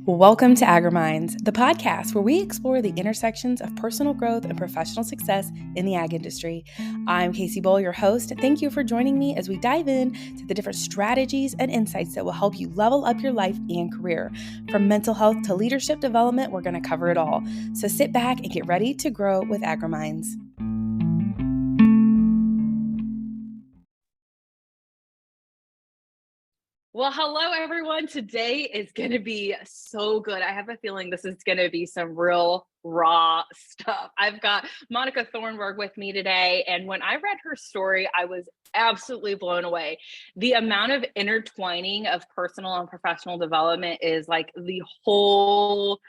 Welcome to AgriMinds, the podcast where we explore the intersections of personal growth and professional success in the ag industry. I'm Kacee, your host. Thank you for joining me as we dive in to the different strategies and insights that will help you level up your life and career. From mental health to leadership development, we're going to cover it all. So sit back and get ready to grow with AgriMinds. Well, hello, everyone. Today is going to be so good. I have a feeling this is going to be some real raw stuff. I've got Monica Thornburg with me today. And when I read her story, I was absolutely blown away. The amount of intertwining of personal and professional development is like the whole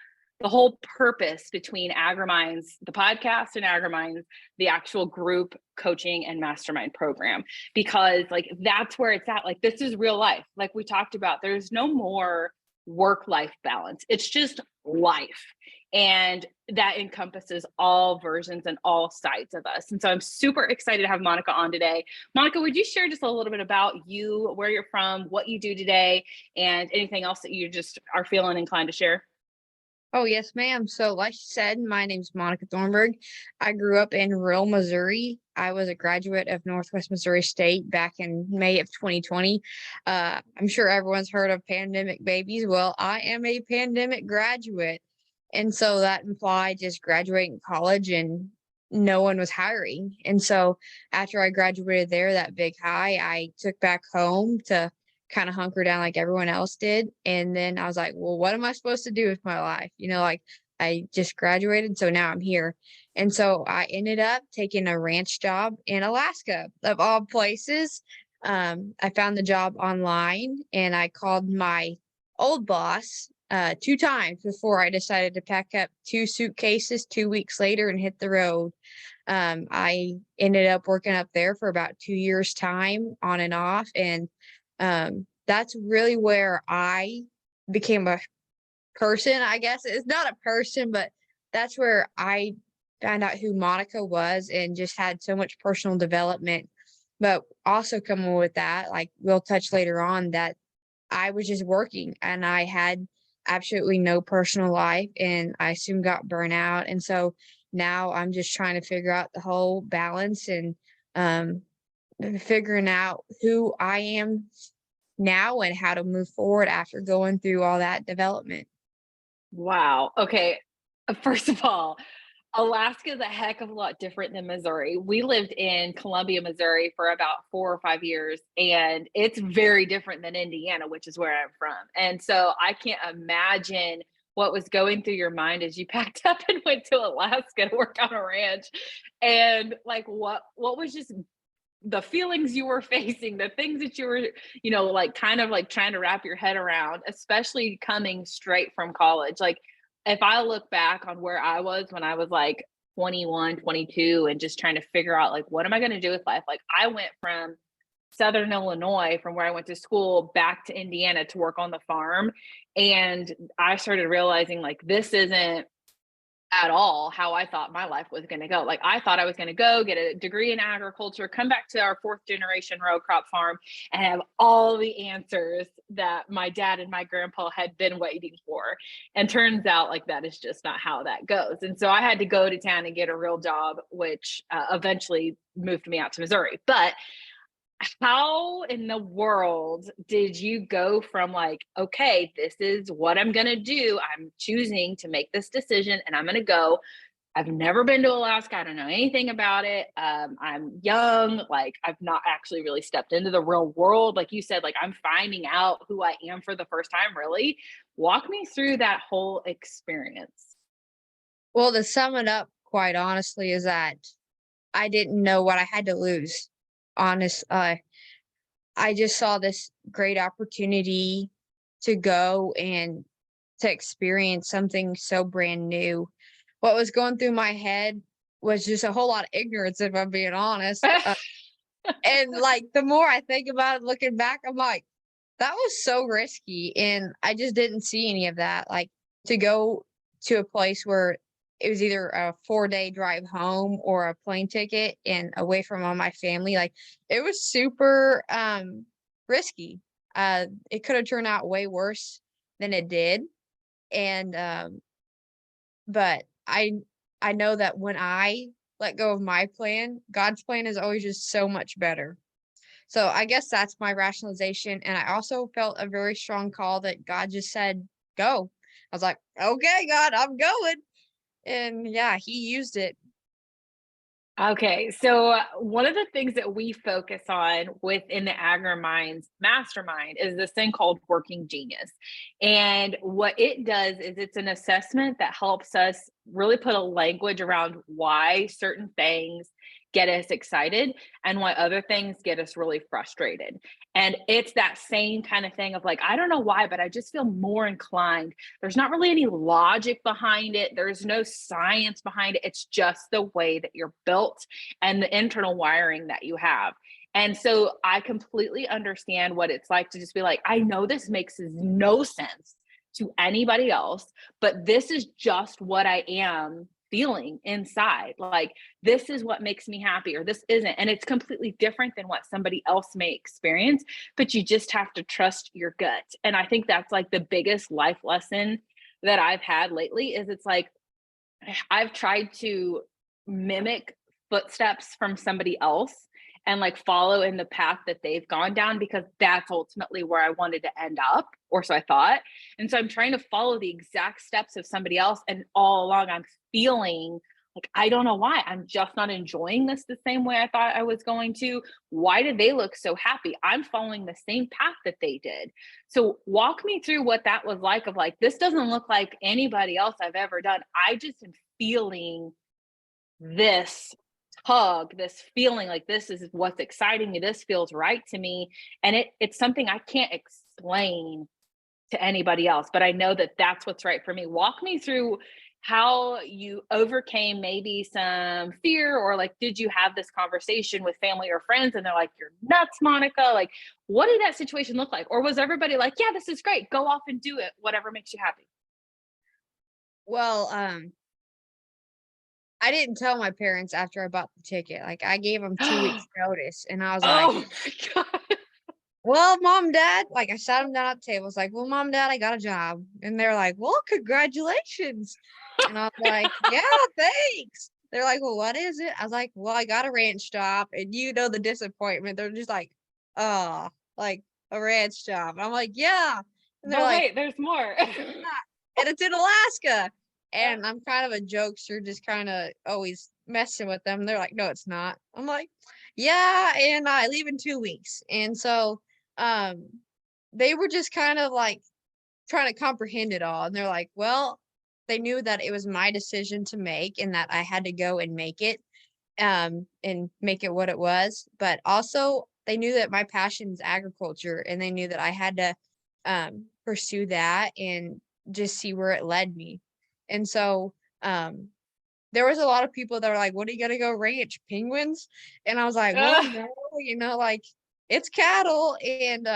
purpose between AgriMinds, the podcast, and AgriMinds, the actual group coaching and mastermind program, because like that's where it's at. Like, this is real life. Like we talked about, there's no more work-life balance. It's just life. And that encompasses all versions and all sides of us. And so I'm super excited to have Monica on today. Monica, would you share just a little bit about you, where you're from, what you do today, and anything else that you just are feeling inclined to share? Oh, yes, ma'am. So, like you said, my name's Monica Thornburg. I grew up in rural Missouri. I was a graduate of Northwest Missouri State back in May of 2020. I'm sure everyone's heard of pandemic babies. Well, I am a pandemic graduate. And so that implied just graduating college and no one was hiring. And so after I graduated there, that big high, I took back home to kind of hunker down like everyone else did. And then I was like, well, what am I supposed to do with my life? Like I just graduated, so now I'm here. And so I ended up taking a ranch job in Alaska, of all places. I found the job online and I called my old boss 2 times before I decided to pack up 2 suitcases 2 weeks later and hit the road. I ended up working up there for about 2 years' time on and off. And that's really where I became a person, I guess. It's not a person, but that's where I found out who Monica was and just had so much personal development. But also coming with that, like we'll touch later on, that I was just working and I had absolutely no personal life and I soon got burnt out. And so now I'm just trying to figure out the whole balance and um figuring out who I am now and how to move forward after going through all that development. Wow. Okay. First of all, Alaska is a heck of a lot different than Missouri. We lived in Columbia, Missouri for about 4 or 5 years, and it's very different than Indiana, which is where I'm from. And so I can't imagine what was going through your mind as you packed up and went to Alaska to work on a ranch. And like what was just the feelings you were facing, the things that you were, like kind of like trying to wrap your head around, especially coming straight from college. Like, if I look back on where I was when I was like 21, 22, and just trying to figure out, like, what am I going to do with life? Like, I went from Southern Illinois, from where I went to school, back to Indiana to work on the farm. And I started realizing, like, this isn't at all how I thought my life was going to go. Like, I thought I was going to go get a degree in agriculture, come back to our fourth generation row crop farm, and have all the answers that my dad and my grandpa had been waiting for. And turns out, like, that is just not how that goes. And so I had to go to town and get a real job, which eventually moved me out to Missouri. But how in the world did you go from like, okay, this is what I'm going to do, I'm choosing to make this decision and I'm going to go. I've never been to Alaska, I don't know anything about it, I'm young, like I've not actually really stepped into the real world, like you said, like I'm finding out who I am for the first time, really. Walk me through that whole experience. Well, to sum it up, quite honestly, is that I didn't know what I had to lose. Honest, I just saw this great opportunity to go and to experience something so brand new. What was going through my head was just a whole lot of ignorance, if I'm being honest. And like the more I think about it, looking back, I'm like, that was so risky. And I just didn't see any of that. Like to go to a place where it was either a 4-day drive home or a plane ticket and away from all my family. Like it was super risky. It could have turned out way worse than it did. And but I know that when I let go of my plan, God's plan is always just so much better. So I guess that's my rationalization. And I also felt a very strong call that God just said, go. I was like, okay, God, I'm going. And yeah, he used it. Okay, so one of the things that we focus on within the Agriminds Mastermind is this thing called Working Genius. And what it does is it's an assessment that helps us really put a language around why certain things get us excited and why other things get us really frustrated. And it's that same kind of thing of like, I don't know why, but I just feel more inclined. There's not really any logic behind it. There's no science behind it. It's just the way that you're built and the internal wiring that you have. And so I completely understand what it's like to just be like, I know this makes no sense to anybody else, but this is just what I am feeling inside. Like, this is what makes me happy, or this isn't. And it's completely different than what somebody else may experience, but you just have to trust your gut. And I think that's like the biggest life lesson that I've had lately is it's like I've tried to mimic footsteps from somebody else and like follow in the path that they've gone down because that's ultimately where I wanted to end up, or so I thought. And so I'm trying to follow the exact steps of somebody else. And all along, I'm feeling like, I don't know why. I'm just not enjoying this the same way I thought I was going to. Why did they look so happy? I'm following the same path that they did. So walk me through what that was like of like, this doesn't look like anybody else I've ever done. I just am feeling this tug, this feeling like this is what's exciting me. This feels right to me. And it's something I can't explain to anybody else, but I know that that's what's right for me. Walk me through how you overcame maybe some fear, or like, did you have this conversation with family or friends and they're like, you're nuts, Monica? Like, what did that situation look like? Or was everybody like, yeah, this is great. Go off and do it. Whatever makes you happy. Well, I didn't tell my parents after I bought the ticket. Like I gave them 2 weeks notice and I was like, Oh my God. well, mom, dad, like I sat them down at the table. I was like, well, mom, dad, I got a job. And they're like, well, congratulations. And I was like, yeah, thanks. They're like, well, what is it? I was like, well, I got a ranch job. And you know the disappointment. They're just like, oh, like a ranch job. And I'm like, yeah. And they're But like, wait, there's more. and it's in Alaska. And I'm kind of a jokester, just kind of always messing with them. They're like, no, it's not. I'm like, yeah, and I leave in 2 weeks. And so um they were just kind of like trying to comprehend it all. And they're like, well, they knew that it was my decision to make and that I had to go and make it and make it what it was. But also they knew that my passion is agriculture and they knew that I had to pursue that and just see where it led me. And so there was a lot of people that were like, what are you gonna go ranch? Penguins? And I was like, well, no, like it's cattle and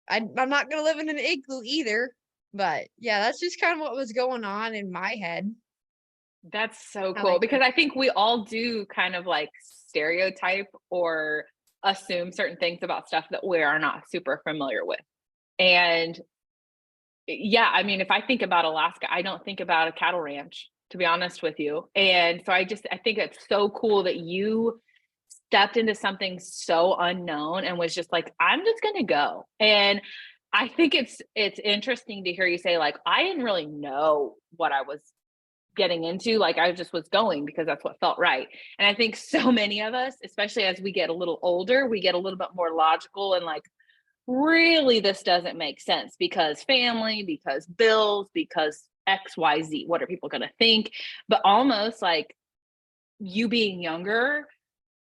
I'm not gonna live in an igloo either. But yeah, that's just kind of what was going on in my head. That's so How cool they because took I think we all do kind of like stereotype or assume certain things about stuff that we are not super familiar with. And yeah, I mean, if I think about Alaska, I don't think about a cattle ranch, to be honest with you. And so I think it's so cool that you stepped into something so unknown and was just like, I'm just going to go. And I think it's interesting to hear you say like, I didn't really know what I was getting into. Like, I just was going because that's what felt right. And I think so many of us, especially as we get a little older, we get a little bit more logical and like, really, this doesn't make sense because family, because bills, because XYZ. What are people going to think? But almost like you being younger,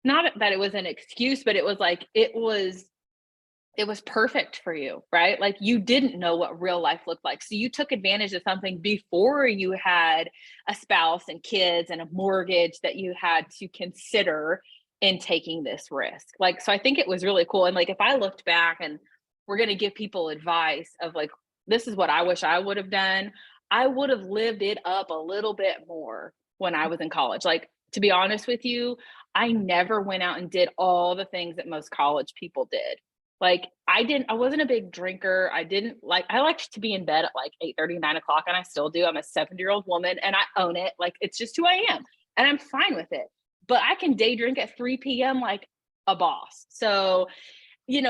not that it was an excuse, but it was like it was perfect for you, right? Like you didn't know what real life looked like. So you took advantage of something before you had a spouse and kids and a mortgage that you had to consider in taking this risk. Like, so I think it was really cool. And like, if I looked back and we're going to give people advice of like, this is what I wish I would have done, I would have lived it up a little bit more when I was in college. Like, to be honest with you, I never went out and did all the things that most college people did. Like I wasn't a big drinker. I liked to be in bed at like 8:30, 9 o'clock, and I still do. I'm a 70-year-old woman and I own it. Like it's just who I am. And I'm fine with it. But I can day drink at 3 p.m. like a boss. So,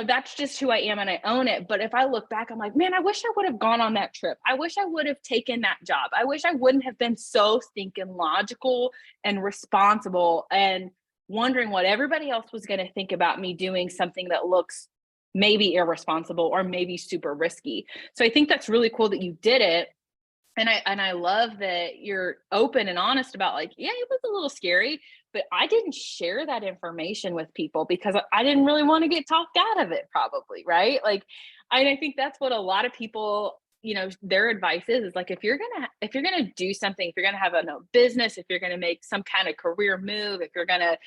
that's just who I am and I own it. But if I look back, I'm like, man, I wish I would have gone on that trip. I wish I would have taken that job. I wish I wouldn't have been so stinking logical and responsible and wondering what everybody else was going to think about me doing something that looks maybe irresponsible or maybe super risky. So I think that's really cool that you did it. And I love that you're open and honest about like, yeah, it was a little scary, but I didn't share that information with people because I didn't really want to get talked out of it, probably, right? Like, I think that's what a lot of people, their advice is like if you're gonna do something, if you're gonna have a business, if you're gonna make some kind of career move, if you're gonna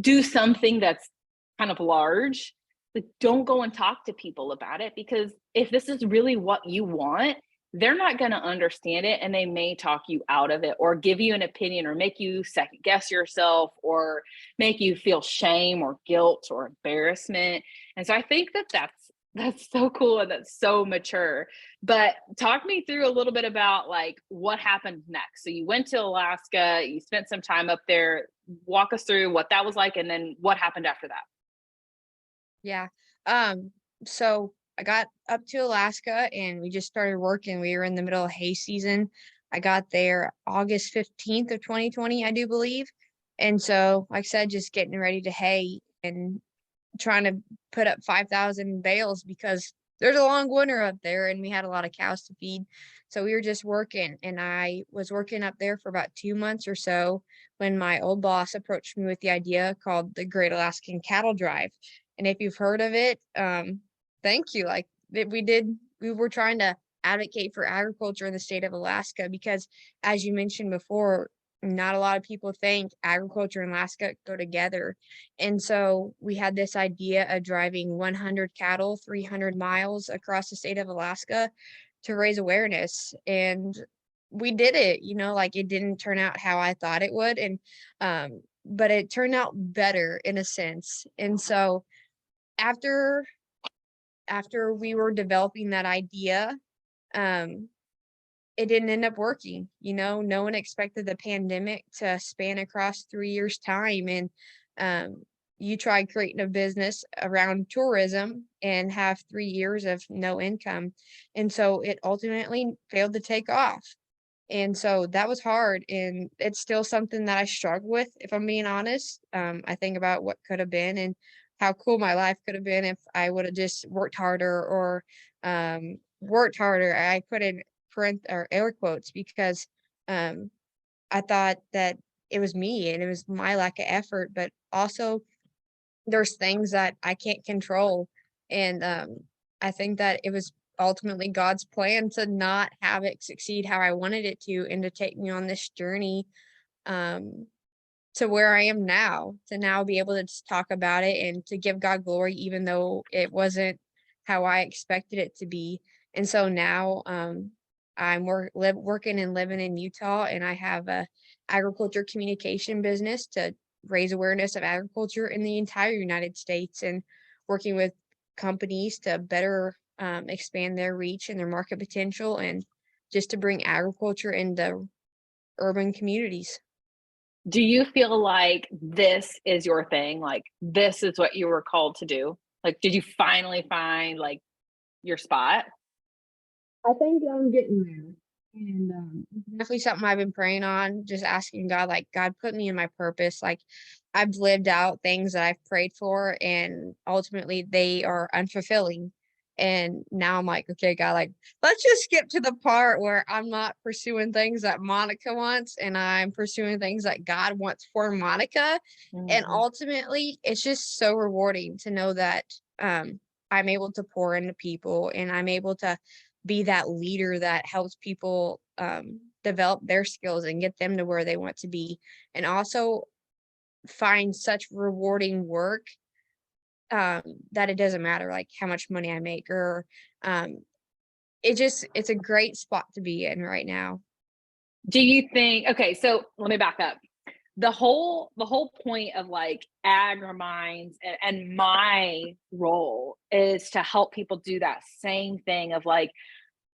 do something that's kind of large, like don't go and talk to people about it, because if this is really what you want, they're not going to understand it and they may talk you out of it or give you an opinion or make you second guess yourself or make you feel shame or guilt or embarrassment. And so I think that that's so cool and that's so mature. But talk me through a little bit about like what happened next. So you went to Alaska, you spent some time up there. Walk us through what that was like and then what happened after that. Yeah. So I got up to Alaska and we just started working. We were in the middle of hay season. I got there August 15th of 2020, I do believe. And so, like I said, just getting ready to hay and trying to put up 5,000 bales because there's a long winter up there and we had a lot of cows to feed. So we were just working, and I was working up there for about 2 months or so when my old boss approached me with the idea called the Great Alaskan Cattle Drive. And if you've heard of it, thank you. Like we were trying to advocate for agriculture in the state of Alaska because, as you mentioned before, not a lot of people think agriculture and Alaska go together. And so we had this idea of driving 100 cattle, 300 miles across the state of Alaska to raise awareness. And we did it, like it didn't turn out how I thought it would. But it turned out better in a sense. And so after we were developing that idea, it didn't end up working. No one expected the pandemic to span across 3 years' time. And you try creating a business around tourism and have 3 years of no income. And so it ultimately failed to take off. And so that was hard. And it's still something that I struggle with, if I'm being honest. I think about what could have been and how cool my life could have been if I would have just worked harder or worked harder. I put in or air quotes because I thought that it was me and it was my lack of effort, but also there's things that I can't control. And I think that it was ultimately God's plan to not have it succeed how I wanted it to and to take me on this journey um, to where I am now, to now be able to just talk about it and to give God glory, even though it wasn't how I expected it to be. And so now I'm working and living in Utah, and I have a agriculture communication business to raise awareness of agriculture in the entire United States and working with companies to better expand their reach and their market potential and just to bring agriculture into urban communities. Do you feel like this is your thing? Like this is what you were called to do? Like, did you finally find like your spot? I think I'm getting there. And it's definitely something I've been praying on, just asking God, like, God, put me in my purpose. Like, I've lived out things that I've prayed for, and ultimately they are unfulfilling. And now I'm like, okay, God, like, let's just skip to the part where I'm not pursuing things that Monica wants, and I'm pursuing things that God wants for Monica. And Mhm. ultimately, it's just so rewarding to know that I'm able to pour into people and I'm able to be that leader that helps people develop their skills and get them to where they want to be, and also find such rewarding work that it doesn't matter like how much money I make or um, it's a great spot to be in right now. Do you think, okay, so let me back up. the whole point of like ag reminds and my role is to help people do that same thing of like,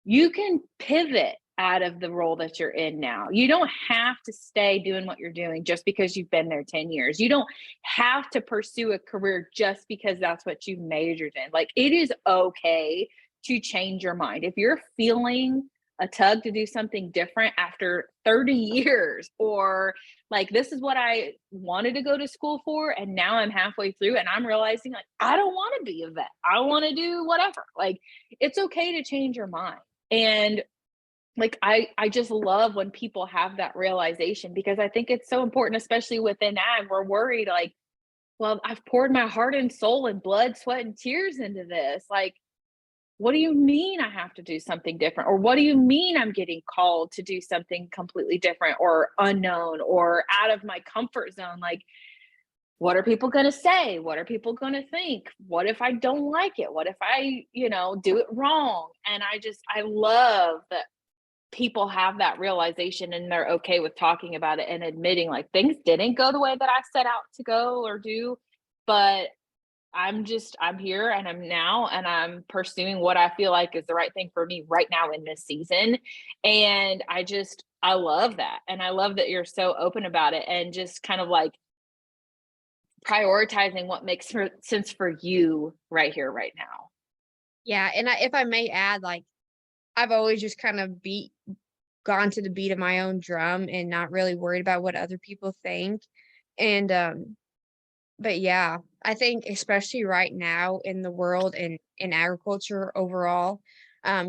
you can pivot out of the role that you're in now. You don't have to stay doing what you're doing just because you've been there 10 years. You don't have to pursue a career just because that's what you majored in. Like, it is okay to change your mind. If you're feeling a tug to do something different after 30 years, or like, this is what I wanted to go to school for, and now I'm halfway through and I'm realizing like, I don't want to be a vet. I want to do whatever. Like, it's okay to change your mind. And like, I just love when people have that realization, because I think it's so important, especially within ag. We're worried like, well, I've poured my heart and soul and blood, sweat, and tears into this. Like, what do you mean I have to do something different? Or what do you mean I'm getting called to do something completely different or unknown or out of my comfort zone? Like, what are people going to say? What are people going to think? What if I don't like it? What if I, do it wrong? And I love that people have that realization and they're okay with talking about it and admitting like, things didn't go the way that I set out to go or do, but I'm here and I'm pursuing what I feel like is the right thing for me right now in this season. And I love that. And I love that you're so open about it and just kind of like prioritizing what makes sense for you right here, right now. Yeah, and if I may add, like, I've always just kind of gone to the beat of my own drum and not really worried about what other people think. And but yeah, I think especially right now in the world and in agriculture overall,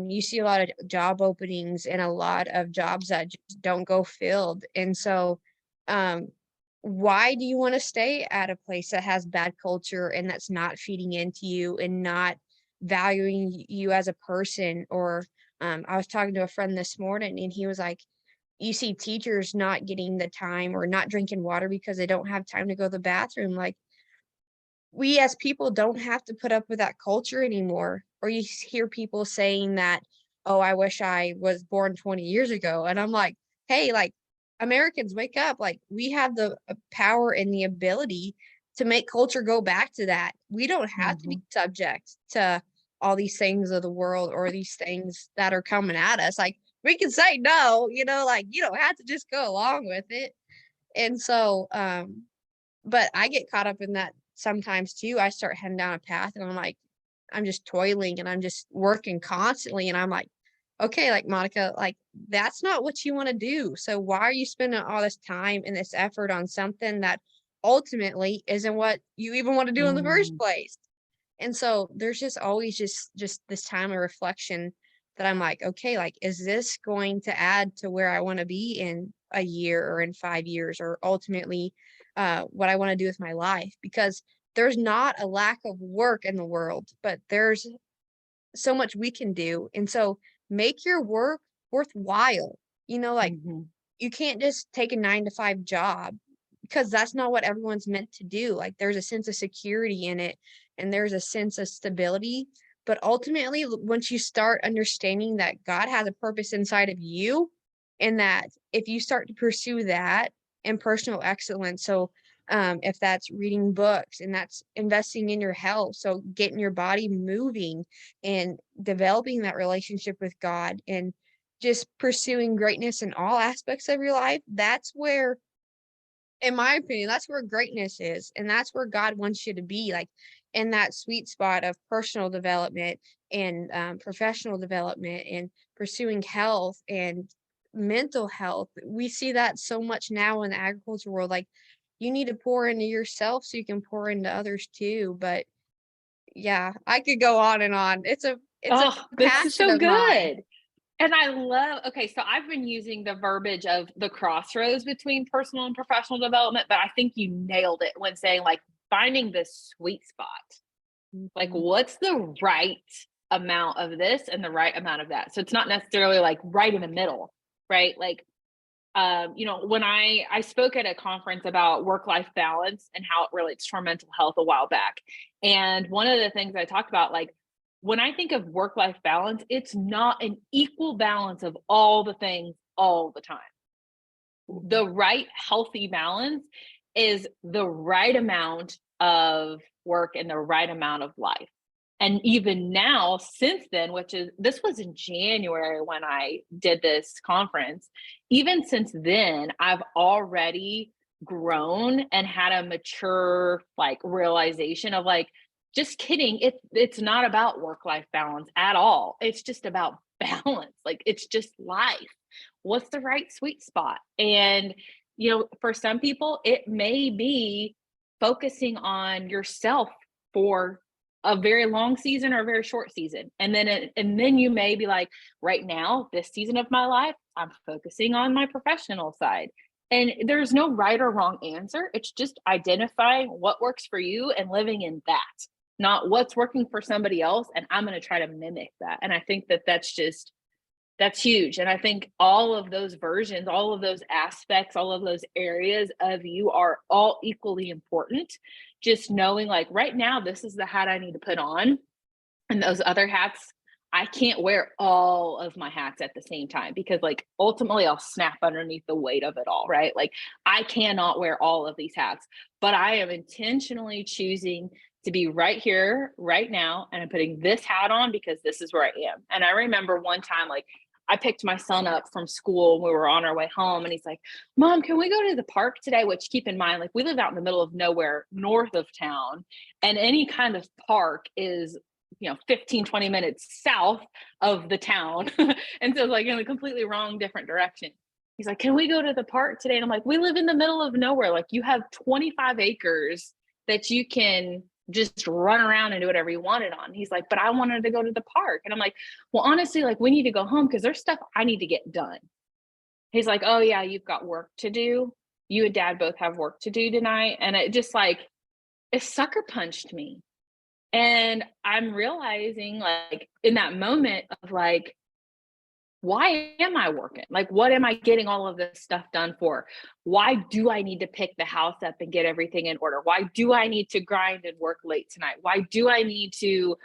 you see a lot of job openings and a lot of jobs that just don't go filled. And so, um, why do you want to stay at a place that has bad culture and that's not feeding into you and not valuing you as a person? Or I was talking to a friend this morning and he was like, you see teachers not getting the time or not drinking water because they don't have time to go to the bathroom. Like, we as people don't have to put up with that culture anymore. Or you hear people saying that, oh, I wish I was born 20 years ago. And I'm like, hey, like, Americans, wake up. Like, we have the power and the ability to make culture go back to that. We don't have to be Mhm. subject to all these things of the world or these things that are coming at us. Like, we can say no, like, you don't have to just go along with it. And so, but I get caught up in that sometimes too. I start heading down a path and I'm like, I'm just toiling and I'm just working constantly. And I'm like, okay, like, Monica, like, that's not what you want to do. So why are you spending all this time and this effort on something that ultimately isn't what you even want to do in the first Mhm. place? And so there's just always just this time of reflection that I'm like, okay, like, is this going to add to where I want to be in a year or in 5 years, or ultimately what I want to do with my life? Because there's not a lack of work in the world, but there's so much we can do. And so make your work worthwhile. Like, Mhm. you can't just take a 9 to 5 job because that's not what everyone's meant to do. Like, there's a sense of security in it and there's a sense of stability. But ultimately, once you start understanding that God has a purpose inside of you, and that if you start to pursue that and personal excellence, so if that's reading books and that's investing in your health, so getting your body moving and developing that relationship with God and just pursuing greatness in all aspects of your life, that's where, in my opinion, that's where greatness is. And that's where God wants you to be, like, in that sweet spot of personal development and professional development and pursuing health and mental health. We see that so much now in the agriculture world. Like, you need to pour into yourself so you can pour into others too. But yeah, I could go on and on. It's a Oh, this is passion so of mine. good. And I love, okay, so I've been using the verbiage of the crossroads between personal and professional development, but I think you nailed it when saying like finding this sweet spot. Like, Mhm. what's the right amount of this and the right amount of that? So it's not necessarily like right in the middle, right? Like, when I spoke at a conference about work-life balance and how it relates to our mental health a while back. And one of the things I talked about, like, when I think of work-life balance, it's not an equal balance of all the things all the time. The right healthy balance is the right amount of work and the right amount of life. And even now, since then, this was in January when I did this conference, even since then, I've already grown and had a mature like realization of like, just kidding. It's not about work-life balance at all. It's just about balance. Like it's just life. What's the right sweet spot? And for some people, it may be focusing on yourself for a very long season or a very short season. And then you may be like, right now, this season of my life, I'm focusing on my professional side. And there's no right or wrong answer. It's just identifying what works for you and living in that, not what's working for somebody else. And I'm going to try to mimic that. And I think that's huge. And I think all of those versions, all of those aspects, all of those areas of you are all equally important. Just knowing like right now, this is the hat I need to put on. And those other hats, I can't wear all of my hats at the same time because like ultimately I'll snap underneath the weight of it all, right? Like I cannot wear all of these hats, but I am intentionally choosing to be right here, right now. And I'm putting this hat on because this is where I am. And I remember one time, like I picked my son up from school. We were on our way home and he's like, Mom, can we go to the park today? Which keep in mind, like we live out in the middle of nowhere, north of town, and any kind of park is 15, 20 minutes south of the town. And so it's like in a completely wrong, different direction. He's like, can we go to the park today? And I'm like, we live in the middle of nowhere. Like you have 25 acres that you can just run around and do whatever you wanted on. He's like, but I wanted to go to the park. And I'm like, well, honestly, like we need to go home because there's stuff I need to get done. He's like, oh yeah, you've got work to do. You and Dad both have work to do tonight. And it just like, it sucker punched me. And I'm realizing like in that moment of like, why am I working? Like, what am I getting all of this stuff done for? Why do I need to pick the house up and get everything in order? Why do I need to grind and work late tonight? Why do I need to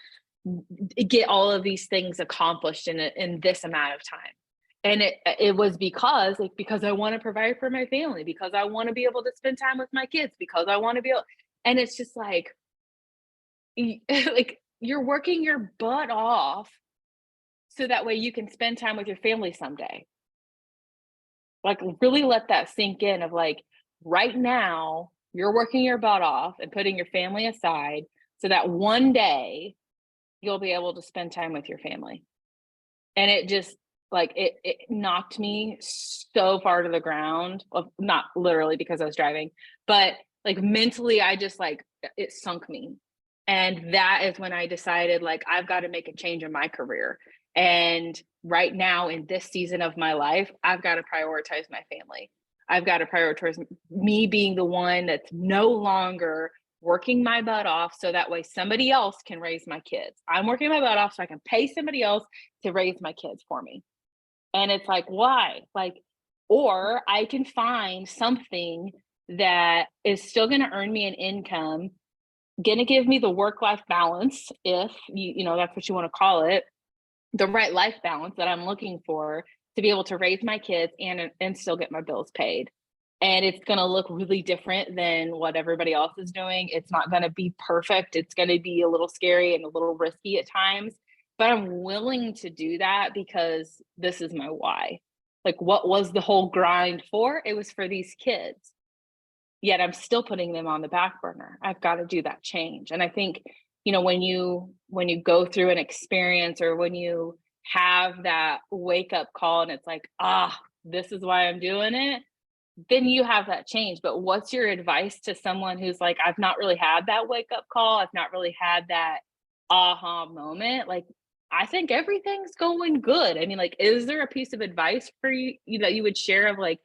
get all of these things accomplished in this amount of time? And it was because I want to provide for my family, because I want to be able to spend time with my kids, because I want to be able, and it's just like you're working your butt off so that way you can spend time with your family someday. Like really let that sink in of like, right now you're working your butt off and putting your family aside so that one day you'll be able to spend time with your family. And it just like, it knocked me so far to the ground. Well, not literally because I was driving, but like mentally, I just like, it sunk me. And that is when I decided like, I've got to make a change in my career. And right now in this season of my life, I've got to prioritize my family. I've got to prioritize me being the one that's no longer working my butt off so that way somebody else can raise my kids. I'm working my butt off so I can pay somebody else to raise my kids for me. And it's like, why? Like, or I can find something that is still going to earn me an income, going to give me the work-life balance, if you know, that's what you want to call it, the right life balance that I'm looking for to be able to raise my kids and still get my bills paid. And it's going to look really different than what everybody else is doing. It's not going to be perfect. It's going to be a little scary and a little risky at times, but I'm willing to do that because this is my why. Like, what was the whole grind for? It was for these kids. Yet I'm still putting them on the back burner. I've got to do that change. And I think, you know, when you go through an experience or when you have that wake up call and it's like, this is why I'm doing it, then you have that change. But what's your advice to someone who's like, I've not really had that wake up call. I've not really had that aha moment. Like, I think everything's going good. I mean, like, is there a piece of advice for you that you would share of like,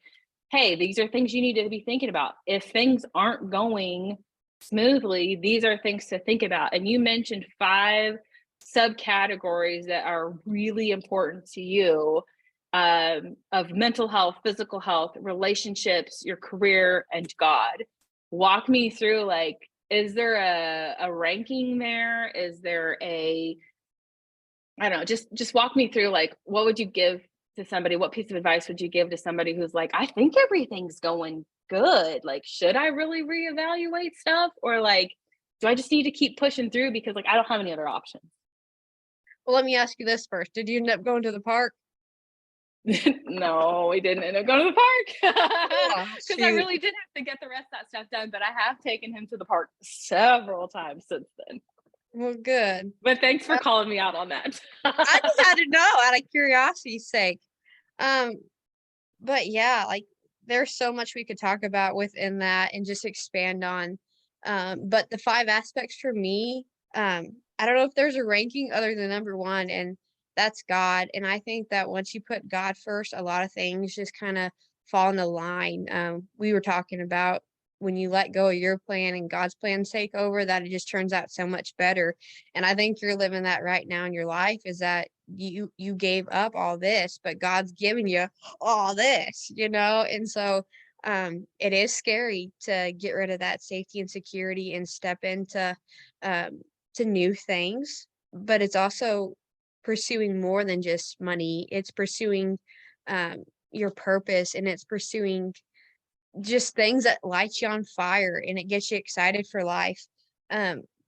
hey, these are things you need to be thinking about. If things aren't going smoothly, these are things to think about. And you mentioned 5 subcategories that are really important to you, of mental health, physical health, relationships, your career, and God. Walk me through, like, is there a ranking there? Is there I don't know, just walk me through, like, what would you give to somebody, what piece of advice would you give to somebody who's like, I think everything's going good. Like, should I really reevaluate stuff? Or like, do I just need to keep pushing through because like I don't have any other options? Well, let me ask you this first. Did you end up going to the park? No, we didn't end up going to the park Oh, because I shoot. really did have to get the rest of that stuff done. But I have taken him to the park several times since then. Well, good. But thanks for calling me out on that. I just had to know out of curiosity's sake. Um, but yeah, like there's so much we could talk about within that and just expand on. But the 5 aspects for me, I don't know if there's a ranking other than number one, and that's God. And I think that once you put God first, a lot of things just kind of fall into line. We were talking about when you let go of your plan and God's plans take over, that it just turns out so much better. And I think you're living that right now in your life, is that you gave up all this, but God's giving you all this, and so it is scary to get rid of that safety and security and step into to new things, but it's also pursuing more than just money. It's pursuing your purpose, and it's pursuing just things that light you on fire, and it gets you excited for life.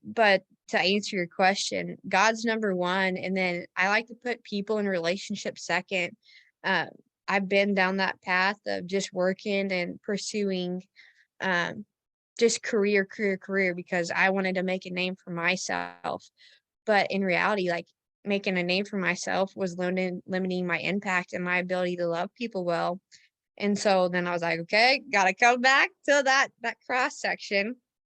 But to answer your question, God's number one, and then I like to put people and relationships second. Uh, I've been down that path of just working and pursuing just career because I wanted to make a name for myself. But in reality, like making a name for myself was limiting my impact and my ability to love people well. And so then I was like, okay, gotta come back to that cross section.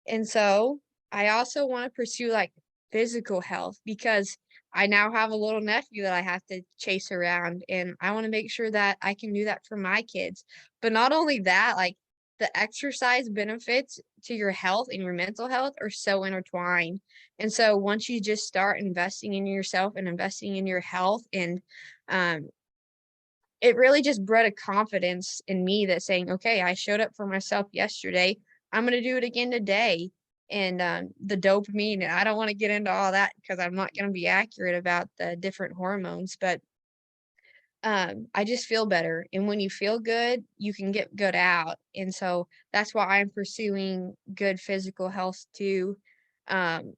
And so I also want to pursue like physical health, because I now have a little nephew that I have to chase around, and I want to make sure that I can do that for my kids. But not only that, like the exercise benefits to your health and your mental health are so intertwined. And so once you just start investing in yourself and investing in your health, and um it really just bred a confidence in me that saying, okay, I showed up for myself yesterday. I'm going to do it again today. And the dopamine, I don't want to get into all that because I'm not going to be accurate about the different hormones, but I just feel better. And when you feel good, you can get good out. And so that's why I'm pursuing good physical health too. Um,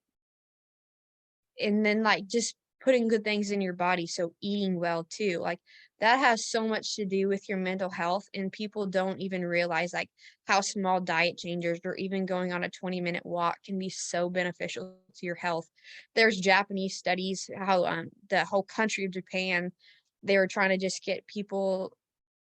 and then like just putting good things in your body, so eating well too, like that has so much to do with your mental health, and people don't even realize like how small diet changes or even going on a 20-minute walk can be so beneficial to your health. There's Japanese studies how the whole country of Japan, they were trying to just get people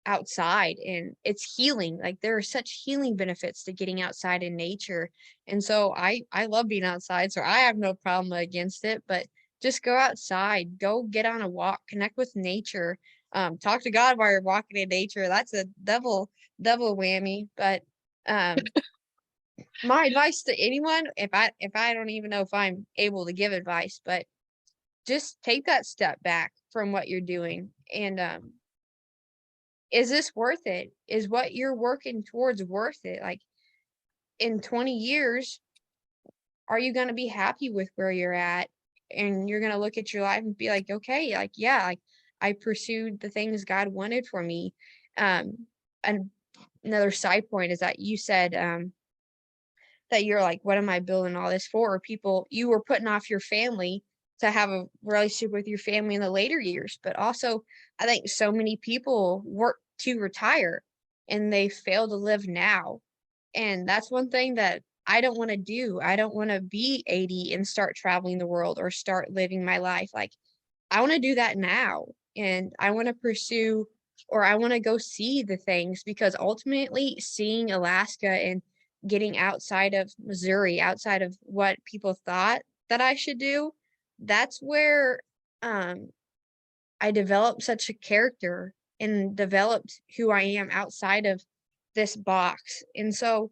outside, and it's healing. Like there are such healing benefits to getting outside in nature. And so I love being outside, so I have no problem against it. But just go outside, go get on a walk, connect with nature, talk to God while you're walking in nature. That's a double whammy. But um my advice to anyone, if I don't even know if I'm able to give advice, but just take that step back from what you're doing, and is this worth it? Is what you're working towards worth it? Like in 20 years, are you going to be happy with where you're at? And you're going to look at your life and be like, okay, like, yeah, like I pursued the things God wanted for me. And another side point is that you said, that you're like, what am I building all this for? People, you were putting off your family to have a relationship with your family in the later years. But also, I think so many people work to retire and they fail to live now. And that's one thing that I don't want to do. I don't want to be 80 and start traveling the world or start living my life. Like, I want to do that now. And I want to pursue, or I want to go see the things, because ultimately seeing Alaska and getting outside of Missouri, outside of what people thought that I should do, that's where um, I developed such a character and developed who I am outside of this box. And so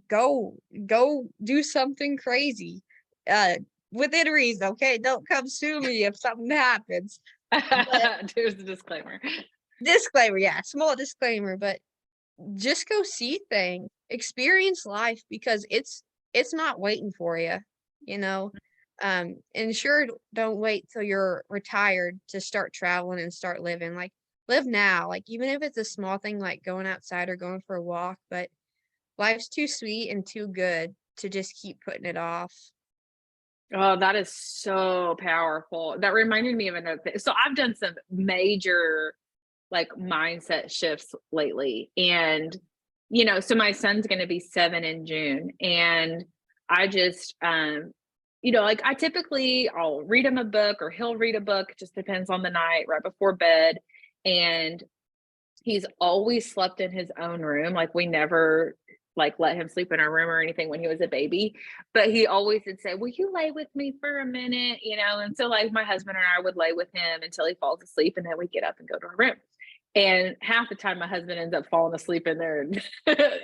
go go do something crazy. Uh Within reason, okay? Don't come sue me if something happens. But There's the disclaimer. disclaimer, yeah, small disclaimer, but just go see things, experience life, because it's not waiting for you, you know. And sure, don't wait till you're retired to start traveling and start living. Like live now. Like, even if it's a small thing like going outside or going for a walk, but life's too sweet and too good to just keep putting it off. Oh, that is so powerful. That reminded me of another thing. So I've done some major like mindset shifts lately. And, so my son's going to be 7 in June. And I just, like I'll read him a book or he'll read a book. It just depends on the night right before bed. And he's always slept in his own room. Like we never like let him sleep in our room or anything when he was a baby, but he always would say, will you lay with me for a minute? And so like my husband and I would lay with him until he falls asleep, and then we get up and go to our room. And half the time my husband ends up falling asleep in there and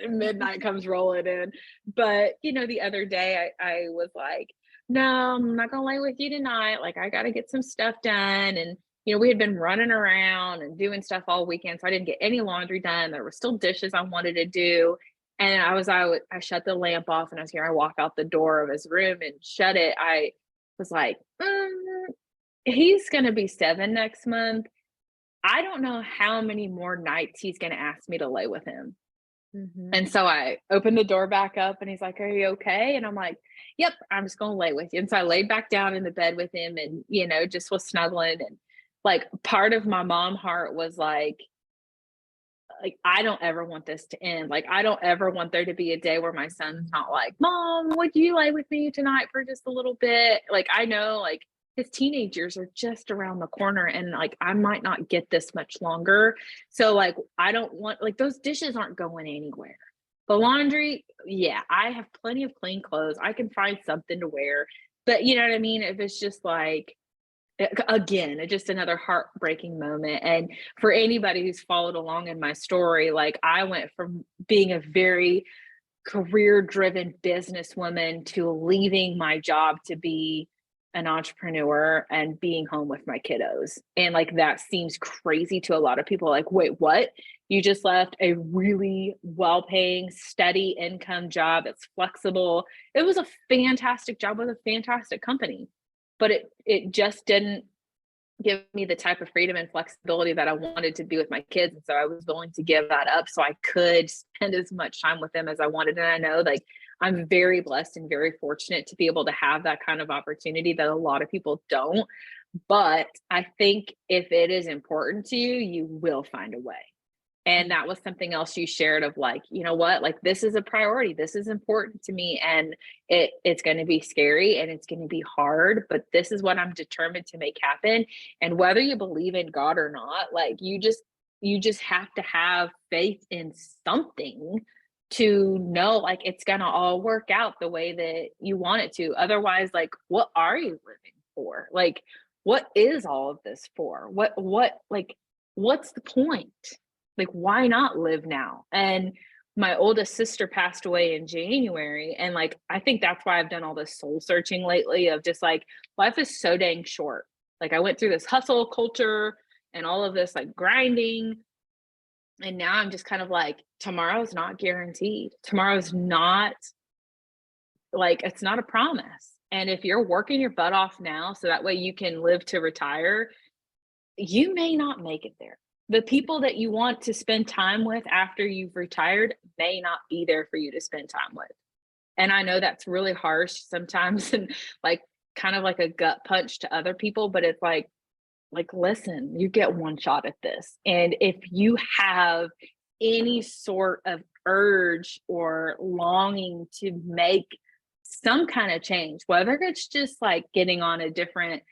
midnight comes rolling in. But, the other day I was like, no, I'm not going to lay with you tonight. Like I got to get some stuff done. And, we had been running around and doing stuff all weekend. So I didn't get any laundry done. There were still dishes I wanted to do. And I shut the lamp off, and as I walk out the door of his room and shut it, I was like, he's going to be 7 next month. I don't know how many more nights he's going to ask me to lay with him. Mm-hmm. And so I opened the door back up, and he's like, are you okay? And I'm like, yep, I'm just going to lay with you. And so I laid back down in the bed with him and, just was snuggling. And like part of my mom heart was like, I don't ever want this to end. Like, I don't ever want there to be a day where my son's not like, Mom, would you lay with me tonight for just a little bit? Like, I know like his teenagers are just around the corner, and like I might not get this much longer. So like I don't want, like, those dishes aren't going anywhere. The laundry, yeah, I have plenty of clean clothes. I can find something to wear. But you know what I mean? If it's just like, again, just another heartbreaking moment. And for anybody who's followed along in my story, like I went from being a very career driven businesswoman to leaving my job to be an entrepreneur and being home with my kiddos. And like that seems crazy to a lot of people. Like, wait, what? You just left a really well paying, steady income job that's flexible. It was a fantastic job with a fantastic company, but it just didn't give me the type of freedom and flexibility that I wanted to be with my kids. And so I was willing to give that up so I could spend as much time with them as I wanted. And I know like I'm very blessed and very fortunate to be able to have that kind of opportunity that a lot of people don't. But I think if it is important to you, you will find a way. And that was something else you shared of like, you know what, like this is a priority. This is important to me. And it's going to be scary and it's going to be hard, but this is what I'm determined to make happen. And whether you believe in God or not, like you just have to have faith in something to know like it's going to all work out the way that you want it to. Otherwise, like, what are you living for? Like, what is all of this for? Like, what's the point? Like, why not live now? And my oldest sister passed away in January. And like, I think that's why I've done all this soul searching lately of just like, life is so dang short. Like I went through this hustle culture and all of this like grinding. And now I'm just kind of like, tomorrow's not guaranteed. Tomorrow's not like, it's not a promise. And if you're working your butt off now, so that way you can live to retire, you may not make it there. The people that you want to spend time with after you've retired may not be there for you to spend time with. And I know that's really harsh sometimes and like kind of like a gut punch to other people, but it's like, listen, you get one shot at this. And if you have any sort of urge or longing to make some kind of change, whether it's just like getting on a different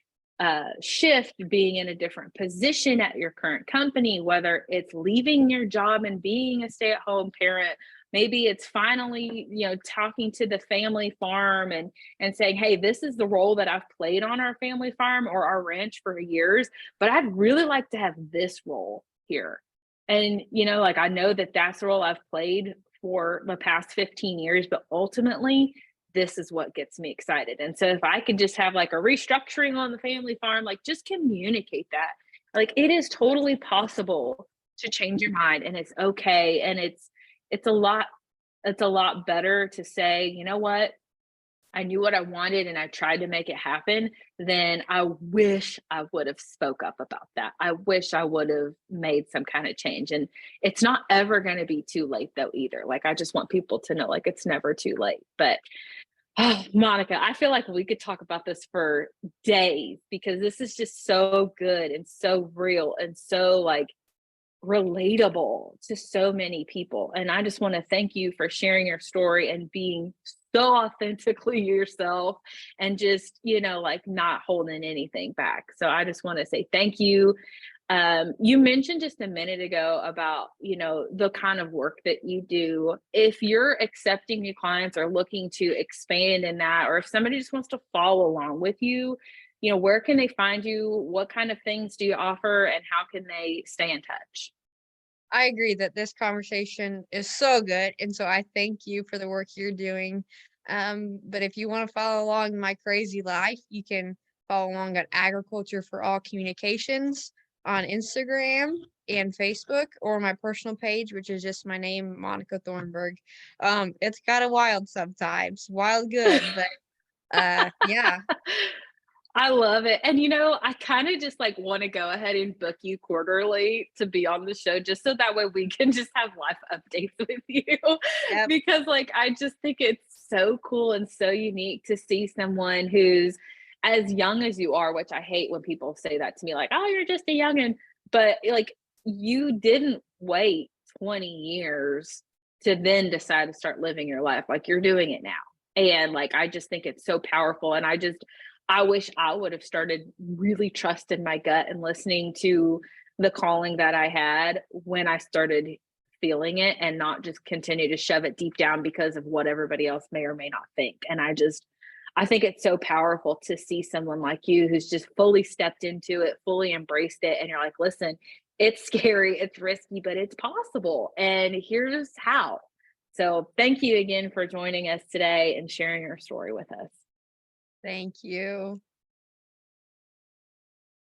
shift, being in a different position at your current company, whether it's leaving your job and being a stay-at-home parent, maybe it's finally, talking to the family farm and saying, hey, this is the role that I've played on our family farm or our ranch for years, but I'd really like to have this role here. And, like I know that that's the role I've played for the past 15 years, but ultimately this is what gets me excited. And so if I could just have like a restructuring on the family farm, like just communicate that. Like it is totally possible to change your mind and it's okay. And it's a lot better to say, you know what, I knew what I wanted and I tried to make it happen, then I wish I would have spoke up about that. I wish I would have made some kind of change. And it's not ever going to be too late though either. Like I just want people to know like it's never too late. But oh, Monica, I feel like we could talk about this for days because this is just so good and so real and so like relatable to so many people. And I just want to thank you for sharing your story and being so authentically yourself and just, like not holding anything back. So I just want to say thank you. You mentioned just a minute ago about, the kind of work that you do. If you're accepting new clients or looking to expand in that, or if somebody just wants to follow along with you, where can they find you? What kind of things do you offer and how can they stay in touch? I agree that this conversation is so good. And so I thank you for the work you're doing. But if you want to follow along my crazy life, you can follow along at Agriculture for All Communications on Instagram and Facebook, or my personal page, which is just my name, Monica Thornburg. It's kind of wild sometimes, wild good, but yeah. I love it. And I kind of just like want to go ahead and book you quarterly to be on the show just so that way we can just have live updates with you. Yep. Because like I just think it's so cool and so unique to see someone who's as young as you are, which I hate when people say that to me, like, oh, you're just a youngin'. But like you didn't wait 20 years to then decide to start living your life. Like you're doing it now. And like I just think it's so powerful. And I wish I would have started really trusting my gut and listening to the calling that I had when I started feeling it and not just continue to shove it deep down because of what everybody else may or may not think. And I think it's so powerful to see someone like you who's just fully stepped into it, fully embraced it. And you're like, listen, it's scary, it's risky, but it's possible. And here's how. So thank you again for joining us today and sharing your story with us. Thank you.